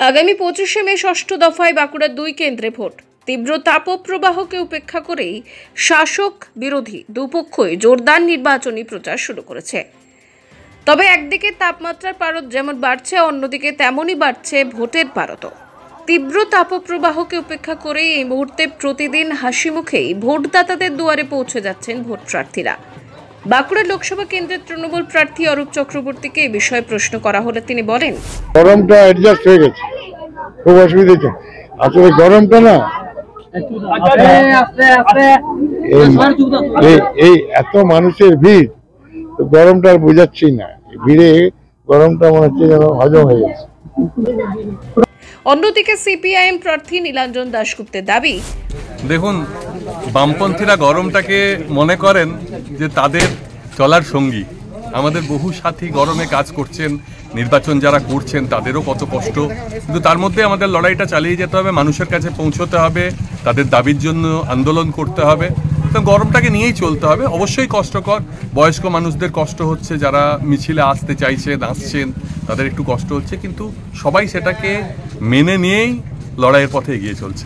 আগামী 25শে মে ষষ্ঠ দফায় বাঁকুড়ার 2 কেন্দ্রে ভোট। তীব্র তাপপ্রবাহকে উপেক্ষা করেই শাসক বিরোধী দুপক্ষই জোরদার নির্বাচনী প্রচার শুরু করেছে। তবে একদিকে তাপমাত্রার পারদ যেমন বাড়ছে, অন্যদিকে তেমনই বাড়ছে ভোটের পারদও। তীব্র তাপপ্রবাহকে উপেক্ষা করেই এই মুহূর্তে প্রতিদিন হাসি মুখেই ভোটদাতাদের দুয়ারে পৌঁছে যাচ্ছেন ভোট প্রার্থীরা। বাঁকুড়া লোকসভা কেন্দ্রের তৃণমূল প্রার্থী অরূপ চক্রবর্তীকে এই বিষয়ে প্রশ্ন করা হলে তিনি বলেন, গরমটা অ্যাডজাস্ট হয়ে গেছে, খুব অসুবিধা হচ্ছে। আসলে গরমটা না এই এত মানুষের ভিড়, গরমটা আর বোঝাচ্ছি না, ভিড়ে গরমটা মনে হচ্ছে যেন হজম হয়ে গেছে। অন্যদিকে সিপিআইএম প্রার্থী নীলাঞ্জন দাশগুপ্তের দাবি, দেখুন, বামপন্থীরা গরমটাকে মনে করেন যে তাদের চলার সঙ্গী। আমাদের বহু সাথী গরমে কাজ করছেন, নির্বাচন যারা করছেন তাদেরও কত কষ্ট, কিন্তু তার মধ্যে আমাদের লড়াইটা চালিয়ে যেতে হবে, মানুষের কাছে পৌঁছতে হবে, তাদের দাবির জন্য আন্দোলন করতে হবে। তো গরমটাকে নিয়েই চলতে হবে। অবশ্যই কষ্টকর, বয়স্ক মানুষদের কষ্ট হচ্ছে, যারা মিছিলে আসতে চাইছেন, আসছেন, তাদের একটু কষ্ট হচ্ছে, কিন্তু সবাই সেটাকে মেনে নিয়েই লড়াইয়ের পথে এগিয়ে চলছে।